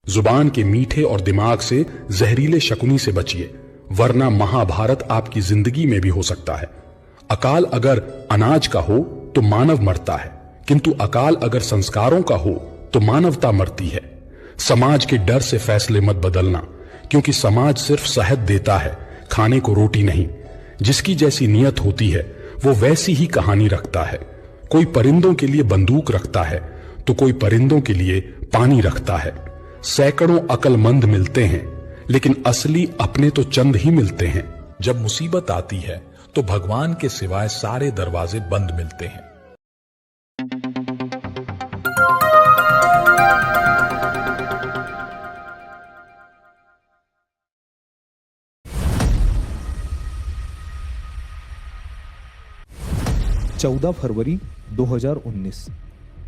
जुबान के मीठे और दिमाग से जहरीले शकुनी से बचिए, वरना महाभारत आपकी जिंदगी में भी हो सकता है। अकाल अगर अनाज का हो तो मानव मरता है, किंतु अकाल अगर संस्कारों का हो तो मानवता मरती है। समाज के डर से फैसले मत बदलना, क्योंकि समाज सिर्फ शहद देता है, खाने को रोटी नहीं। जिसकी जैसी नियत होती है वो वैसी ही कहानी रखता है। कोई परिंदों के लिए बंदूक रखता है तो कोई परिंदों के लिए पानी रखता है। सैकड़ों अक्लमंद मिलते हैं, लेकिन असली अपने तो चंद ही मिलते हैं। जब मुसीबत आती है तो भगवान के सिवाय सारे दरवाजे बंद मिलते हैं। चौदह फरवरी 2019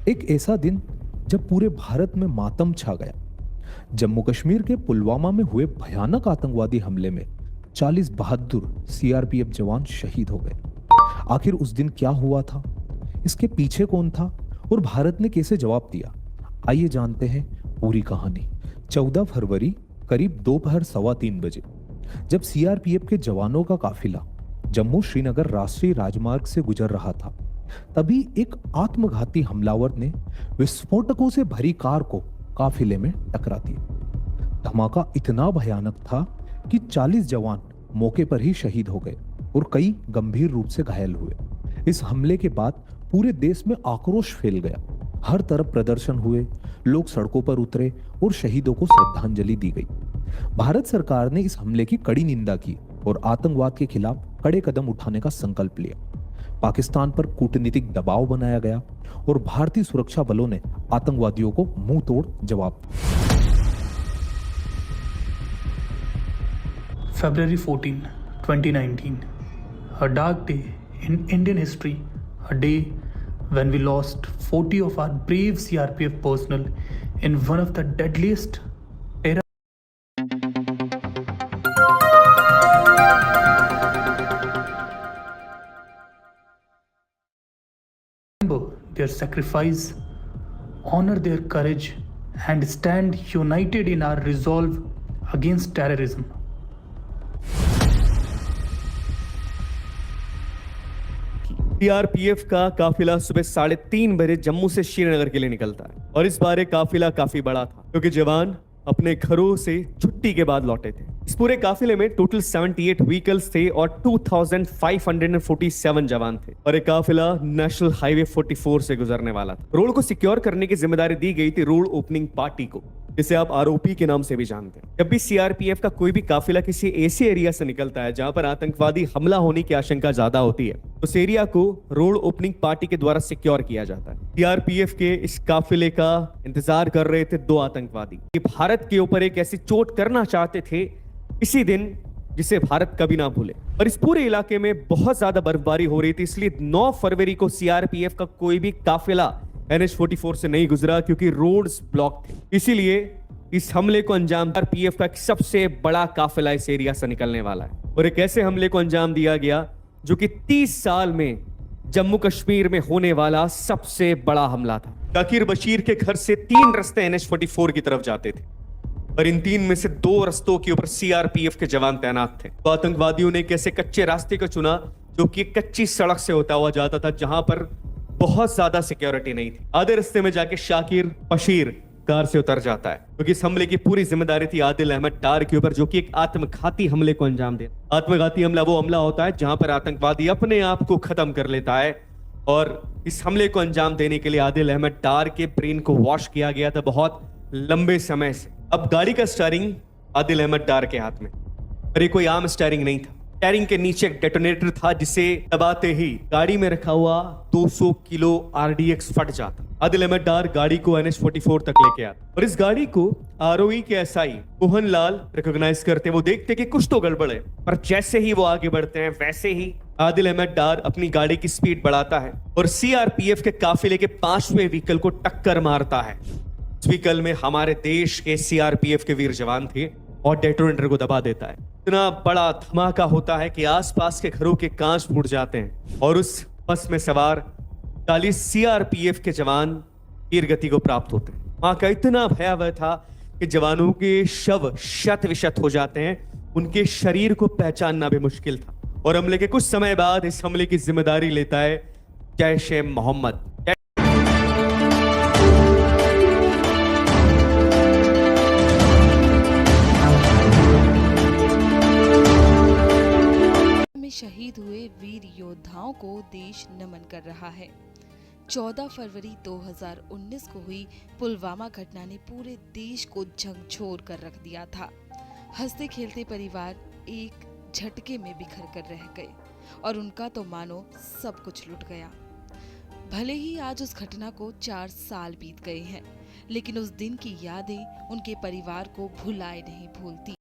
एक ऐसा दिन जब पूरे भारत में मातम छा गया। जम्मू कश्मीर के पुलवामा में हुए भयानक आतंकवादी हमले में 40 बहादुर सीआरपीएफ जवान शहीद हो गए। आखिर उस दिन क्या हुआ था, इसके पीछे कौन था और भारत ने कैसे जवाब दिया? आइए जानते हैं पूरी कहानी। 14 फरवरी करीब दोपहर 3:15 बजे जब सीआरपीएफ के जवानों का काफिला जम्मू श्रीनगर राष्ट्रीय राजमार्ग से गुजर रहा था, तभी एक आत्मघाती हमलावर ने विस्फोटकों से भरी कार को काफिले में टकरा दिया। धमाका इतना भयानक था कि 40 जवान मौके पर ही शहीद हो गए और कई गंभीर रूप से घायल हुए। इस हमले के बाद पूरे देश में आक्रोश फैल गया। हर तरफ प्रदर्शन हुए, लोग सड़कों पर उतरे और शहीदों को श्रद्धांजलि दी गई। भारत सरकार ने इस हमले की कड़ी निंदा की और आतंकवाद के खिलाफ कड़े कदम उठाने का संकल्प लिया। पाकिस्तान पर कूटनीतिक दबाव बनाया गया और भारतीय सुरक्षा बलों ने आतंकवादियों को मुंह तोड़ जवाब दिया। February 14, 2019, a dark day in Indian history, a day when we lost 40 of our brave CRPF personnel in one of the deadliest terror. Remember their sacrifice, honor their courage, and stand united in our resolve against terrorism. CRPF का काफिला सुबह 3:30 बजे जम्मू से श्रीनगर के लिए निकलता है और इस बार काफिला काफी बड़ा था क्योंकि जवान अपने घरों से छुट्टी के बाद लौटे थे। इस पूरे काफिले में टोटल 78 व्हीकल्स थे और 2547 जवान थे और एक काफिला नेशनल हाईवे 44 से गुजरने वाला था। रोड को सिक्योर करने की जिम्मेदारी दी गई थी रोड ओपनिंग पार्टी को, जिसे आप आरओपी के नाम से भी जानते हैं। जब भी सीआरपीएफ का कोई भी काफिला किसी ऐसे एरिया से निकलता है जहां पर आतंकवादी हमला होने की आशंका ज्यादा होती है, तो उस एरिया को रोड ओपनिंग पार्टी के द्वारा सिक्योर किया जाता है। सीआरपीएफ के इस काफिले का इंतजार कर रहे थे 2 आतंकवादी। ये भारत के ऊपर एक ऐसी चोट करना चाहते थे इसी दिन जिसे भारत कभी ना भूले। और इस पूरे इलाके में बहुत ज्यादा बर्फबारी हो रही थी, इसलिए 9 फरवरी को सीआरपीएफ का कोई भी काफिला NH-44 से नहीं गुजरा क्योंकि रोड्स ब्लॉक थे। इसीलिए इस हमले को अंजाम सीआरपीएफ का सबसे बड़ा काफिला इस एरिया से निकलने वाला है और एक ऐसे हमले को अंजाम दिया गया जो कि 30 साल में जम्मू कश्मीर में होने वाला सबसे बड़ा हमला था। जाकिर बशीर के घर से 3 रास्ते NH-44 की तरफ जाते थे और इन 3 में से 2 रास्तों के ऊपर सीआरपीएफ के जवान तैनात थे। तो आतंकवादियों ने एक ऐसे कच्चे रास्ते को चुना जो कि कच्ची सड़क से होता हुआ जाता था, जहां पर बहुत ज्यादा सिक्योरिटी नहीं थी। आधे रास्ते में जाके शाकिर बशीर कार से उतर जाता है क्योंकि इस हमले की पूरी जिम्मेदारी थी आदिल अहमद डार के ऊपर, जो कि एक आत्मघाती हमले को अंजाम दे। आत्मघाती हमला वो हमला होता है जहां पर आतंकवादी अपने आप को खत्म कर लेता है और इस हमले को अंजाम देने के लिए आदिल अहमद डार के ब्रेन को वॉश किया गया था बहुत लंबे समय से। अब गाड़ी का स्टीयरिंग आदिल अहमद डार के हाथ में, पर ये कोई आम स्टीयरिंग नहीं था। स्टीयरिंग के नीचे एक डेटोनेटर था जिसे दबाते ही गाड़ी में रखा हुआ 200 किलो RDX फट जाता। आदिल अहमद डार गाड़ी को NH-44 तक लेके आता और इस गाड़ी को आरओई के एसआई मोहन लाल रिकॉग्नाइज करते। वो देखते कि कुछ तो गड़बड़ है, पर जैसे ही वो आगे बढ़ते हैं वैसे ही आदिल अहमद डार अपनी गाड़ी की स्पीड बढ़ाता है और सीआरपीएफ के काफिले के 5वें व्हीकल को टक्कर मारता है। इस व्हीकल में हमारे देश के सीआरपीएफ के वीर जवान थे और डेटोनेटर को दबा देता है। इतना बड़ा धमाका होता है कि आसपास के घरों के कांच फूट जाते हैं और उस बस में सवार 40 सीआरपीएफ के जवान वीर गति को प्राप्त होते हैं। वहां का इतना भयावह था कि जवानों के शव शत विशत हो जाते हैं, उनके शरीर को पहचानना भी मुश्किल था। और हमले के कुछ समय बाद इस हमले की जिम्मेदारी लेता है जैश-ए मोहम्मद। में शहीद हुए वीर योद्धाओं को देश नमन कर रहा है। 14 फरवरी 2019 को हुई पुलवामा घटना ने पूरे देश को झकझोर कर रख दिया था। हंसते खेलते परिवार एक झटके में बिखर कर रह गए और उनका तो मानो सब कुछ लुट गया। भले ही आज उस घटना को 4 साल बीत गए हैं, लेकिन उस दिन की यादें उनके परिवार को भुलाए नहीं भूलती।